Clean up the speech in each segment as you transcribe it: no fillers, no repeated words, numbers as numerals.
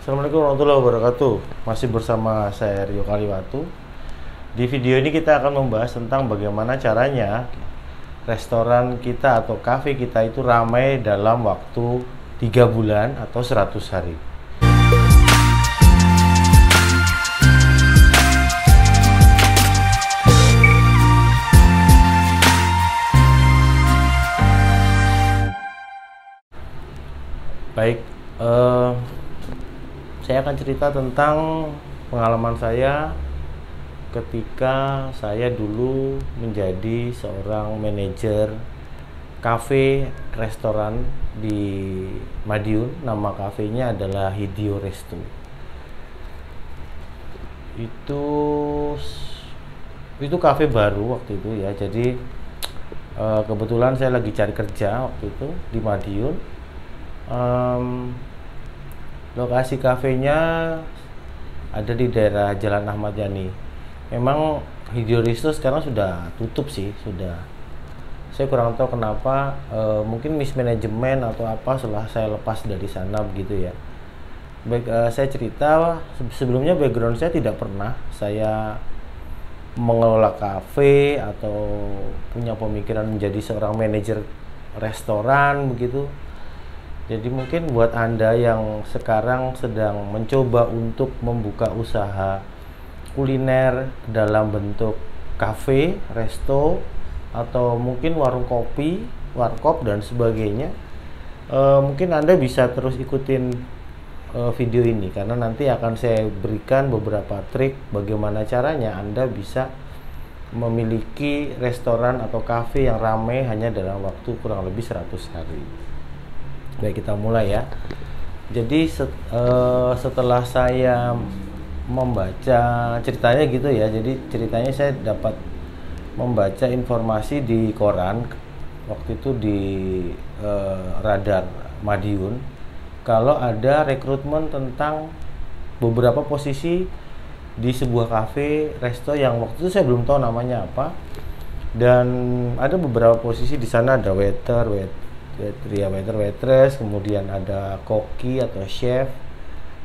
Assalamualaikum warahmatullahi wabarakatuh. Masih bersama saya Rio Kaliwatu. Di video ini kita akan membahas tentang bagaimana caranya restoran kita atau kafe kita itu ramai dalam waktu 3 bulan atau 100 hari. Baik, saya akan cerita tentang pengalaman saya ketika saya dulu menjadi seorang manajer kafe restoran di Madiun. Nama kafenya adalah Hideo Resto. Itu kafe baru waktu itu ya. Jadi kebetulan saya lagi cari kerja waktu itu di Madiun. Lokasi kafenya ada di daerah Jalan Ahmad Yani. Memang Hideo Resto sekarang sudah tutup sih, sudah. Saya kurang tahu kenapa, mungkin mismanagement atau apa setelah saya lepas dari sana begitu ya. Baik, saya cerita sebelumnya background saya tidak pernah saya mengelola kafe atau punya pemikiran menjadi seorang manajer restoran begitu. Jadi mungkin buat Anda yang sekarang sedang mencoba untuk membuka usaha kuliner dalam bentuk kafe, resto, atau mungkin warung kopi, warkop dan sebagainya, mungkin Anda bisa terus ikutin video ini karena nanti akan saya berikan beberapa trik bagaimana caranya Anda bisa memiliki restoran atau kafe yang ramai hanya dalam waktu kurang lebih 100 hari. Baik, kita mulai ya. Jadi setelah saya membaca ceritanya gitu ya. Jadi ceritanya saya dapat membaca informasi di koran waktu itu di Radar Madiun kalau ada rekrutmen tentang beberapa posisi di sebuah kafe resto yang waktu itu saya belum tahu namanya apa, dan ada beberapa posisi di sana, ada waiter, waitress, kemudian ada koki atau chef,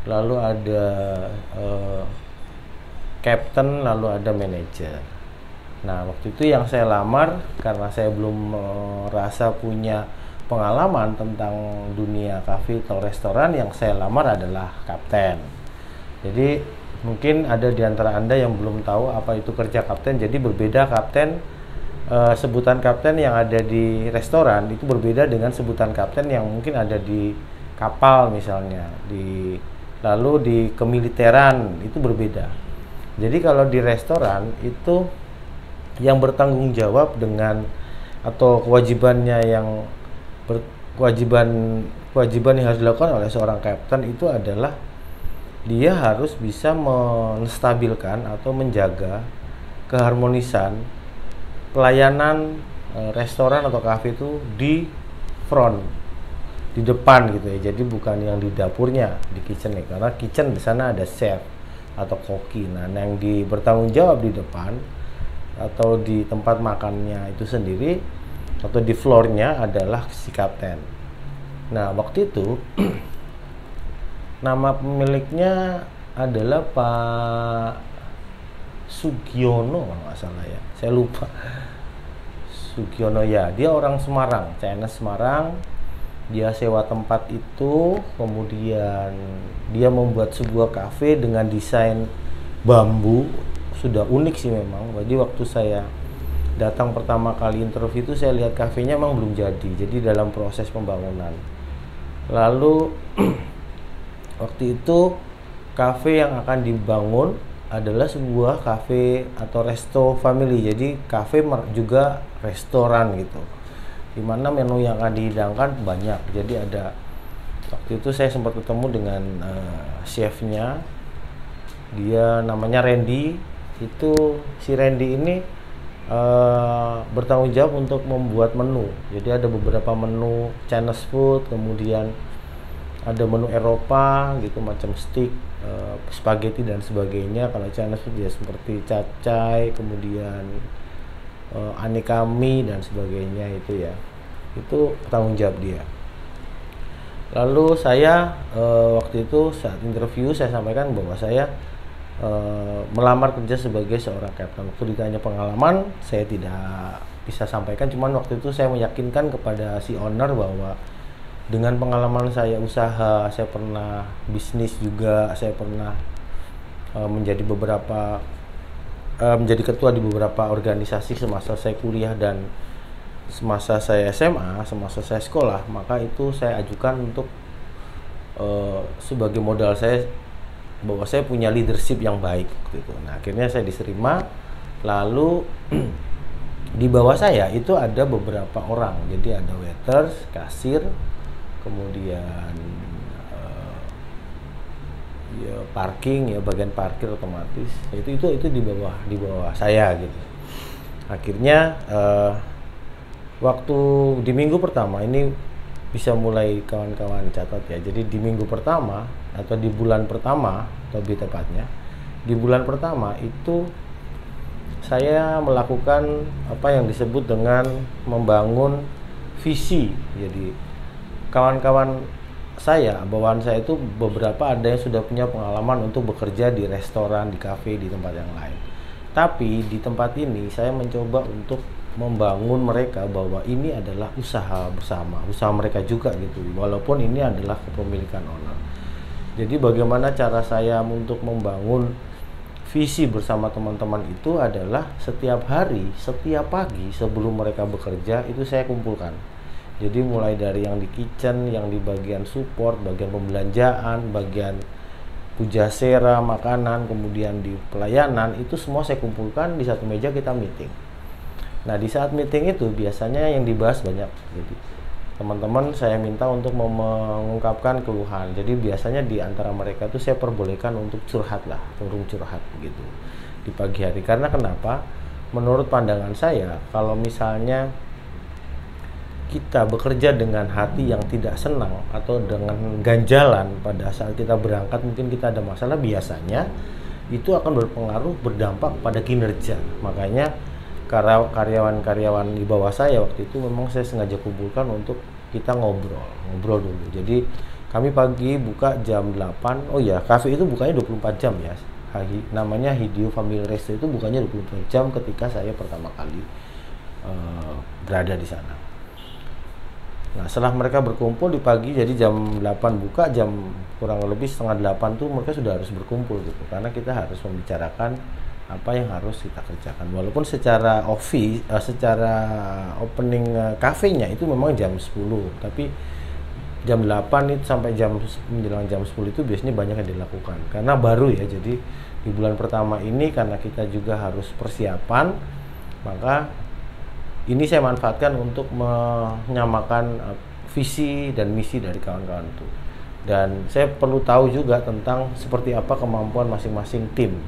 lalu ada captain, lalu ada manajer. Nah, waktu itu yang saya lamar karena saya belum merasa punya pengalaman tentang dunia kafe atau restoran, yang saya lamar adalah kapten. Jadi mungkin ada di antara Anda yang belum tahu apa itu kerja kapten. Jadi berbeda kapten, sebutan kapten yang ada di restoran itu berbeda dengan sebutan kapten yang mungkin ada di kapal misalnya, lalu di kemiliteran itu berbeda. Jadi kalau di restoran itu yang bertanggung jawab dengan atau kewajibannya kewajiban yang harus dilakukan oleh seorang kapten itu adalah dia harus bisa menstabilkan atau menjaga keharmonisan pelayanan restoran atau kafe itu di front, di depan gitu ya. Jadi bukan yang di dapurnya, di kitchen nih, karena kitchen di sana ada chef atau koki. Nah, yang bertanggung jawab di depan atau di tempat makannya itu sendiri atau di floornya adalah si kapten. Nah, waktu itu nama pemiliknya adalah Pak Sugiono kalau nggak salah ya, saya lupa. Sugiono ya, dia orang Semarang, CNS Semarang. Dia sewa tempat itu, kemudian dia membuat sebuah kafe dengan desain bambu, sudah unik sih memang. Jadi waktu saya datang pertama kali interview itu saya lihat kafenya memang belum jadi dalam proses pembangunan. Lalu waktu itu kafe yang akan dibangun adalah sebuah kafe atau resto family. Jadi kafe juga restoran gitu, dimana menu yang akan dihidangkan banyak. Jadi ada, waktu itu saya sempat ketemu dengan chefnya, dia namanya Randy. Itu si Randy ini bertanggung jawab untuk membuat menu. Jadi ada beberapa menu Chinese food, kemudian ada menu Eropa gitu, macam steak, spaghetti dan sebagainya. Kalau Chinese food ya seperti capcay, kemudian aneka mie dan sebagainya itu ya. Itu tanggung jawab dia. Lalu saya waktu itu saat interview saya sampaikan bahwa saya melamar kerja sebagai seorang kapten. Waktu ditanya pengalaman, saya tidak bisa sampaikan, cuman waktu itu saya meyakinkan kepada si owner bahwa dengan pengalaman saya usaha, saya pernah bisnis juga, saya pernah menjadi ketua di beberapa organisasi semasa saya kuliah dan semasa saya SMA, semasa saya sekolah, maka itu saya ajukan untuk sebagai modal saya bahwa saya punya leadership yang baik gitu. Nah, akhirnya saya diterima. Lalu di bawah saya itu ada beberapa orang. Jadi ada waiters, kasir, kemudian ya parking, ya bagian parkir otomatis. Itu di bawah saya gitu. Akhirnya waktu di minggu pertama ini bisa mulai kawan-kawan catat ya. Jadi di minggu pertama atau di bulan pertama, atau lebih tepatnya di bulan pertama itu saya melakukan apa yang disebut dengan membangun visi. Jadi kawan-kawan saya, bawaan saya itu beberapa ada yang sudah punya pengalaman untuk bekerja di restoran, di kafe, di tempat yang lain. Tapi di tempat ini saya mencoba untuk membangun mereka bahwa ini adalah usaha bersama, usaha mereka juga gitu. Walaupun ini adalah kepemilikan owner. Jadi bagaimana cara saya untuk membangun visi bersama teman-teman itu adalah setiap hari, setiap pagi sebelum mereka bekerja itu saya kumpulkan. Jadi mulai dari yang di kitchen, yang di bagian support, bagian pembelanjaan, bagian pujasera, makanan, kemudian di pelayanan, itu semua saya kumpulkan di satu meja, kita meeting. Nah, di saat meeting itu biasanya yang dibahas banyak. Jadi teman-teman saya minta untuk mengungkapkan keluhan. Jadi biasanya di antara mereka itu saya perbolehkan untuk curhat lah, turun curhat gitu di pagi hari. Karena kenapa? Menurut pandangan saya, kalau misalnya kita bekerja dengan hati yang tidak senang atau dengan ganjalan pada saat kita berangkat, mungkin kita ada masalah, biasanya itu akan berpengaruh, berdampak pada kinerja. Makanya karyawan-karyawan di bawah saya waktu itu memang saya sengaja kumpulkan untuk kita ngobrol dulu. Jadi kami pagi buka jam 8. Oh ya, kafe itu bukanya 24 jam ya. Namanya Hideo Family Resto, itu bukanya 24 jam ketika saya pertama kali berada di sana. Nah, setelah mereka berkumpul di pagi, jadi jam 8 buka, jam kurang lebih setengah 8 tuh mereka sudah harus berkumpul gitu. Karena kita harus membicarakan apa yang harus kita kerjakan. Walaupun secara secara opening kafenya itu memang jam 10, tapi jam 8 itu sampai menjelang jam 10 itu biasanya banyak yang dilakukan. Karena baru ya, jadi di bulan pertama ini karena kita juga harus persiapan, maka ini saya manfaatkan untuk menyamakan visi dan misi dari kawan-kawan itu. Dan saya perlu tahu juga tentang seperti apa kemampuan masing-masing tim,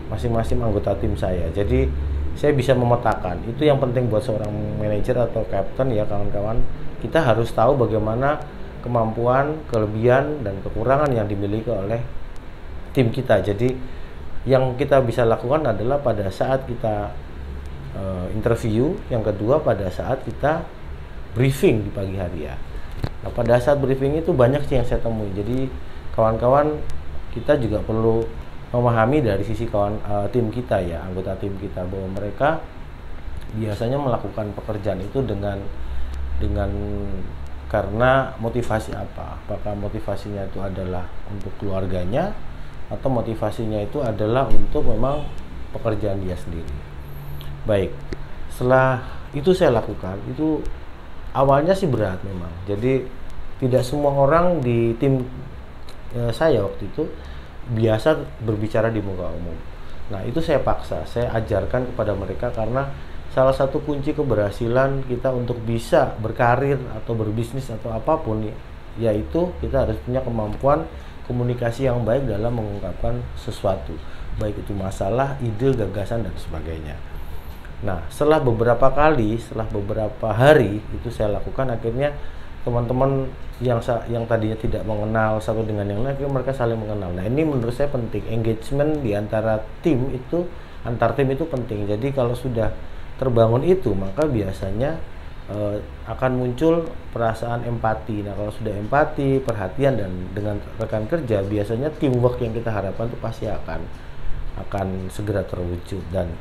masing-masing anggota tim saya. Jadi saya bisa memetakan. Itu yang penting buat seorang manajer atau kapten ya kawan-kawan. Kita harus tahu bagaimana kemampuan, kelebihan, dan kekurangan yang dimiliki oleh tim kita. Jadi yang kita bisa lakukan adalah pada saat kita interview, yang kedua pada saat kita briefing di pagi hari ya. Nah, pada saat briefing itu banyak sih yang saya temui. Jadi kawan-kawan kita juga perlu memahami dari sisi tim kita ya, anggota tim kita, bahwa mereka biasanya melakukan pekerjaan itu dengan karena motivasi apa? Apakah motivasinya itu adalah untuk keluarganya atau motivasinya itu adalah untuk memang pekerjaan dia sendiri. Baik, setelah itu saya lakukan, itu awalnya sih berat memang. Jadi tidak semua orang di tim saya waktu itu biasa berbicara di muka umum. Nah, itu saya paksa, saya ajarkan kepada mereka karena salah satu kunci keberhasilan kita untuk bisa berkarir atau berbisnis atau apapun yaitu kita harus punya kemampuan komunikasi yang baik dalam mengungkapkan sesuatu, baik itu masalah, ide, gagasan, dan sebagainya. Nah, setelah beberapa hari itu saya lakukan, akhirnya teman-teman yang tadinya tidak mengenal satu dengan yang lain, mereka saling mengenal. Nah, ini menurut saya penting, engagement di antara antar tim itu penting. Jadi kalau sudah terbangun itu, maka biasanya akan muncul perasaan empati. Nah, kalau sudah empati, perhatian dan dengan rekan kerja, biasanya teamwork yang kita harapkan itu pasti akan segera terwujud. Dan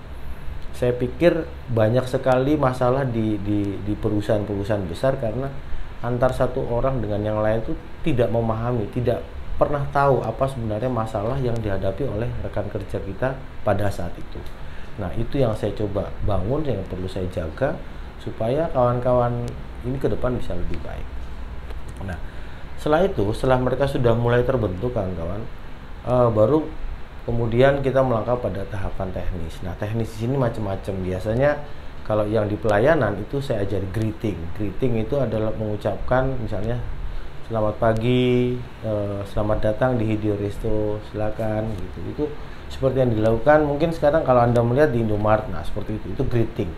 saya pikir banyak sekali masalah di perusahaan-perusahaan besar karena antar satu orang dengan yang lain itu tidak memahami, tidak pernah tahu apa sebenarnya masalah yang dihadapi oleh rekan kerja kita pada saat itu. Nah, itu yang saya coba bangun, yang perlu saya jaga supaya kawan-kawan ini ke depan bisa lebih baik. Nah, setelah mereka sudah mulai terbentuk kawan-kawan, baru kemudian kita melangkah pada tahapan teknis. Nah, teknis di sini macam-macam. Biasanya kalau yang di pelayanan itu saya ajari greeting. Greeting itu adalah mengucapkan misalnya selamat pagi, selamat datang di Hidyo Resto, silakan gitu. Itu seperti yang dilakukan mungkin sekarang kalau Anda melihat di Indomaret. Nah, seperti itu greeting.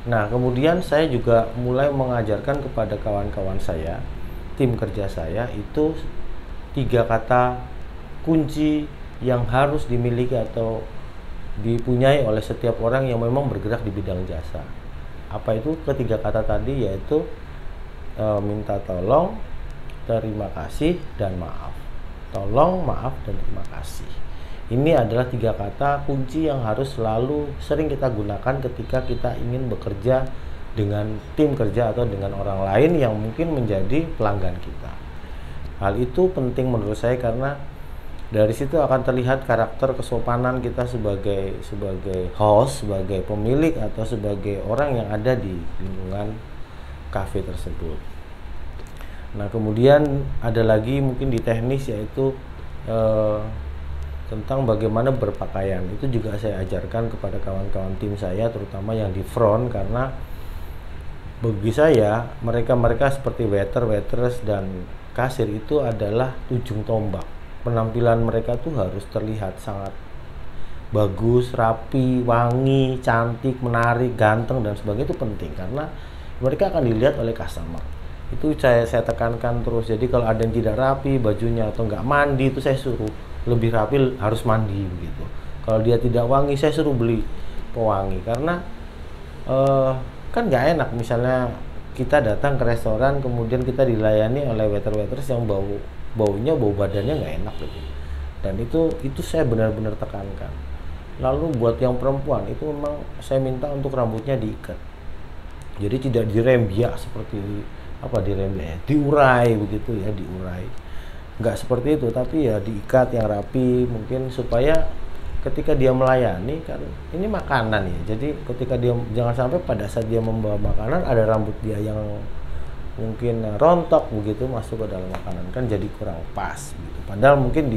Nah, kemudian saya juga mulai mengajarkan kepada kawan-kawan saya, tim kerja saya, itu 3 kata kunci yang harus dimiliki atau dipunyai oleh setiap orang yang memang bergerak di bidang jasa. Apa itu ketiga kata tadi? Yaitu minta tolong, terima kasih, dan maaf. Tolong, maaf, dan terima kasih. Ini adalah 3 kata kunci yang harus selalu sering kita gunakan ketika kita ingin bekerja dengan tim kerja atau dengan orang lain yang mungkin menjadi pelanggan kita. Hal itu penting menurut saya karena dari situ akan terlihat karakter kesopanan kita sebagai host, sebagai pemilik atau sebagai orang yang ada di lingkungan kafe tersebut. Nah, kemudian ada lagi mungkin di teknis yaitu tentang bagaimana berpakaian. Itu juga saya ajarkan kepada kawan-kawan tim saya, terutama yang di front, karena bagi saya mereka seperti waiter, waitress, dan kasir itu adalah ujung tombak. Penampilan mereka tuh harus terlihat sangat bagus, rapi, wangi, cantik, menarik, ganteng, dan sebagainya. Itu penting karena mereka akan dilihat oleh customer. Itu saya tekankan terus. Jadi kalau ada yang tidak rapi bajunya atau nggak mandi, itu saya suruh lebih rapi, harus mandi begitu. Kalau dia tidak wangi, saya suruh beli pewangi karena kan nggak enak misalnya kita datang ke restoran kemudian kita dilayani oleh waiter-waitress yang bau badannya nggak enak gitu. Dan itu saya benar-benar tekankan. Lalu buat yang perempuan itu memang saya minta untuk rambutnya diikat. Jadi tidak dirembiak seperti diurai begitu ya, diurai. Nggak seperti itu, tapi ya diikat yang rapi mungkin supaya ketika dia melayani kan ini makanan ya. Jadi ketika dia jangan sampai pada saat dia membawa makanan ada rambut dia yang mungkin rontok begitu masuk ke dalam makanan, kan jadi kurang pas gitu. Padahal mungkin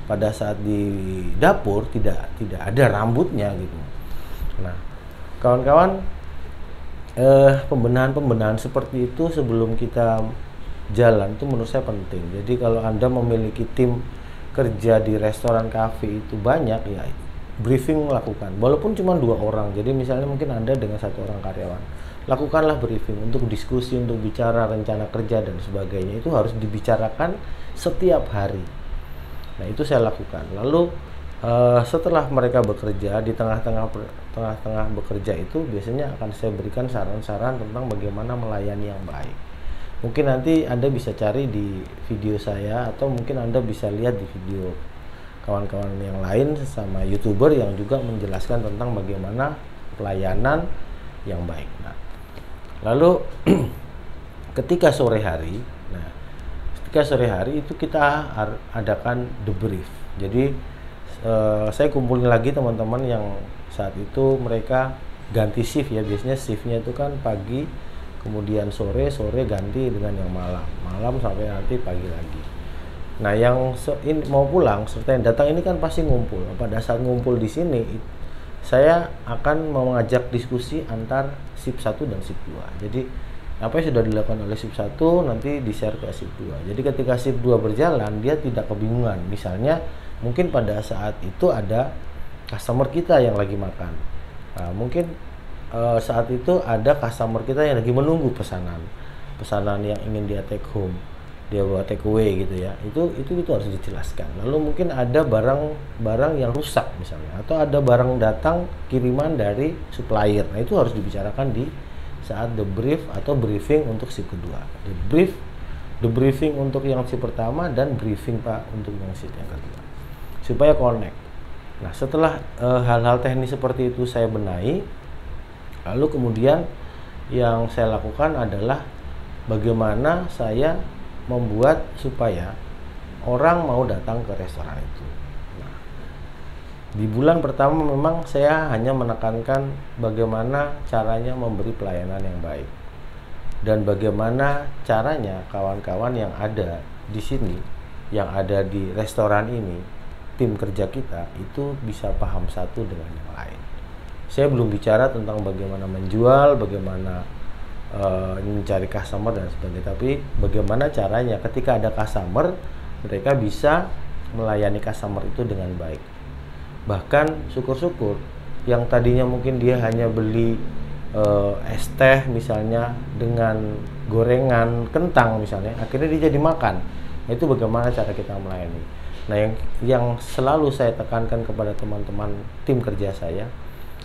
pada saat di dapur tidak ada rambutnya gitu. Nah, kawan-kawan, pembenahan seperti itu sebelum kita jalan itu menurut saya penting. Jadi kalau Anda memiliki tim kerja di restoran kafe itu banyak ya, briefing lakukan walaupun cuma 2 orang. Jadi misalnya mungkin Anda dengan 1 orang karyawan, lakukanlah briefing untuk diskusi, untuk bicara rencana kerja dan sebagainya. Itu harus dibicarakan setiap hari. Nah, itu saya lakukan. Lalu setelah mereka bekerja di tengah-tengah bekerja itu biasanya akan saya berikan saran-saran tentang bagaimana melayani yang baik. Mungkin nanti Anda bisa cari di video saya atau mungkin Anda bisa lihat di video kawan-kawan yang lain sama YouTuber yang juga menjelaskan tentang bagaimana pelayanan yang baik. Nah, lalu ketika sore hari itu kita adakan debrief. Jadi saya kumpulin lagi teman-teman yang saat itu mereka ganti shift ya. Biasanya shiftnya itu kan pagi, kemudian sore ganti dengan yang malam sampai nanti pagi lagi. Nah, yang mau pulang serta yang datang ini kan pasti ngumpul. Pada saat ngumpul di sini saya akan mengajak diskusi antar shift 1 dan shift 2. Jadi apa yang sudah dilakukan oleh shift 1 nanti di-share ke shift 2. Jadi ketika shift 2 berjalan dia tidak kebingungan. Misalnya mungkin pada saat itu ada customer kita yang lagi makan. Nah, mungkin saat itu ada customer kita yang lagi menunggu pesanan yang ingin dia take home, dia bawa take away gitu ya. Itu harus dijelaskan. Lalu mungkin ada barang yang rusak misalnya, atau ada barang datang kiriman dari supplier. Nah, itu harus dibicarakan di saat debrief atau briefing untuk shift kedua. Debriefing untuk yang shift pertama dan briefing Pak untuk yang shift yang kedua. Supaya connect. Nah, setelah hal-hal teknis seperti itu saya benahi, lalu kemudian yang saya lakukan adalah bagaimana saya membuat supaya orang mau datang ke restoran itu. Nah, di bulan pertama memang saya hanya menekankan bagaimana caranya memberi pelayanan yang baik dan bagaimana caranya kawan-kawan yang ada di sini, yang ada di restoran ini, tim kerja kita itu bisa paham satu dengan yang lain. Saya belum bicara tentang bagaimana menjual, bagaimana mencari customer dan sebagainya, tapi bagaimana caranya ketika ada customer mereka bisa melayani customer itu dengan baik. Bahkan syukur-syukur yang tadinya mungkin dia hanya beli es teh misalnya dengan gorengan kentang misalnya, akhirnya dia jadi makan. Nah, itu bagaimana cara kita melayani. Nah, yang selalu saya tekankan kepada teman-teman tim kerja saya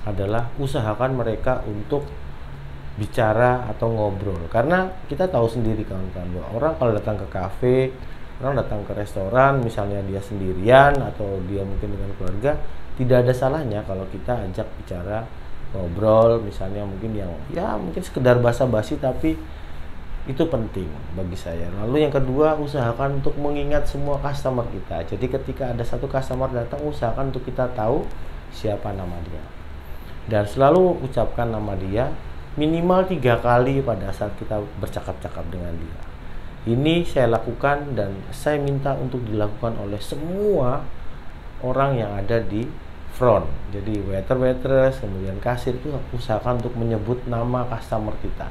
adalah usahakan mereka untuk bicara atau ngobrol, karena kita tahu sendiri kawan-kawan bahwa orang kalau datang ke kafe, orang datang ke restoran misalnya dia sendirian atau dia mungkin dengan keluarga, tidak ada salahnya kalau kita ajak bicara, ngobrol misalnya, mungkin yang ya mungkin sekedar basa-basi tapi itu penting bagi saya. Lalu yang kedua, usahakan untuk mengingat semua customer kita. Jadi ketika ada satu customer datang, usahakan untuk kita tahu siapa nama dia dan selalu ucapkan nama dia minimal 3 kali pada saat kita bercakap-cakap dengan dia. Ini saya lakukan dan saya minta untuk dilakukan oleh semua orang yang ada di front. Jadi waiter-waitress, kemudian kasir itu usahakan untuk menyebut nama customer kita.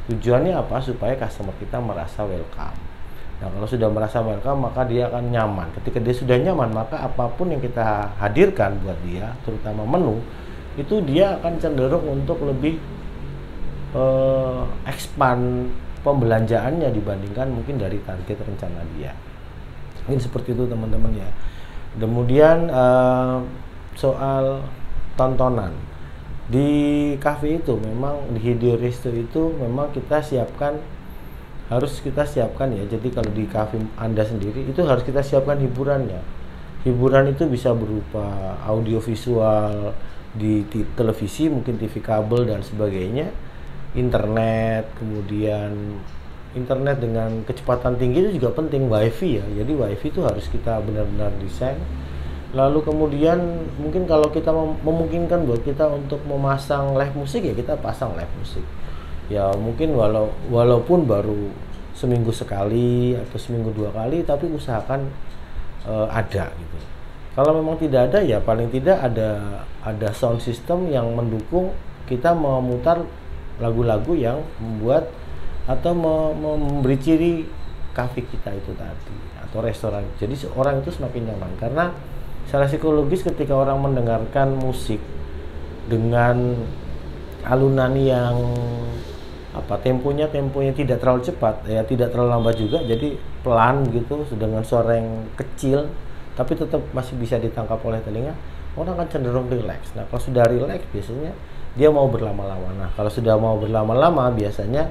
Tujuannya apa? Supaya customer kita merasa welcome. Nah, kalau sudah merasa welcome, maka dia akan nyaman. Ketika dia sudah nyaman, maka apapun yang kita hadirkan buat dia, terutama menu, itu dia akan cenderung untuk lebih expand pembelanjaannya dibandingkan mungkin dari target rencana dia. Mungkin seperti itu teman-teman ya. Kemudian soal tontonan di cafe itu, memang di Hideo Resto itu memang harus kita siapkan ya. Jadi kalau di cafe Anda sendiri itu harus kita siapkan hiburannya. Hiburan itu bisa berupa audiovisual di televisi, mungkin TV kabel dan sebagainya, internet, kemudian internet dengan kecepatan tinggi itu juga penting, wifi ya. Jadi wifi itu harus kita benar-benar desain. Lalu kemudian mungkin kalau kita memungkinkan buat kita untuk memasang live musik, ya kita pasang live musik. Ya mungkin walaupun baru seminggu sekali atau seminggu 2 kali, tapi usahakan ada gitu. Kalau memang tidak ada, ya paling tidak ada sound system yang mendukung kita memutar lagu-lagu yang membuat atau memberi ciri kafe kita itu tadi atau restoran. Jadi orang itu semakin nyaman, karena secara psikologis ketika orang mendengarkan musik dengan alunan yang temponya tidak terlalu cepat, ya tidak terlalu lambat juga, jadi pelan gitu dengan suara yang kecil tapi tetap masih bisa ditangkap oleh telinga, orang akan cenderung rileks. Nah, kalau sudah rileks biasanya dia mau berlama-lama. Nah, kalau sudah mau berlama-lama biasanya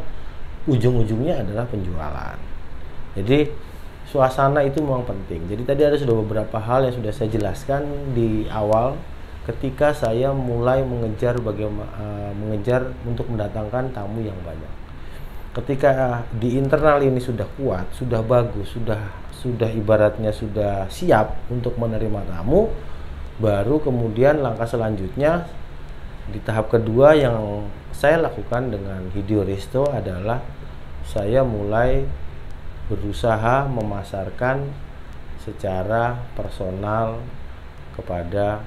ujung-ujungnya adalah penjualan. Jadi suasana itu memang penting. Jadi tadi sudah beberapa hal yang sudah saya jelaskan di awal ketika saya mulai mengejar untuk mendatangkan tamu yang banyak. Ketika di internal ini sudah kuat, sudah bagus, sudah ibaratnya sudah siap untuk menerima tamu, baru kemudian langkah selanjutnya di tahap kedua yang saya lakukan dengan Hideo Resto adalah saya mulai berusaha memasarkan secara personal kepada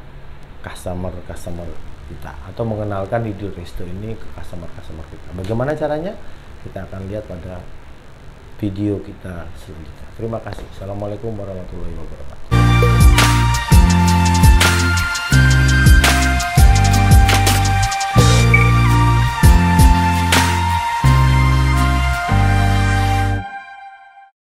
customer kita, atau mengenalkan Hideo Resto ini ke customer kita. Bagaimana caranya? Kita akan lihat pada video kita selanjutnya. Terima kasih. Assalamualaikum warahmatullahi wabarakatuh.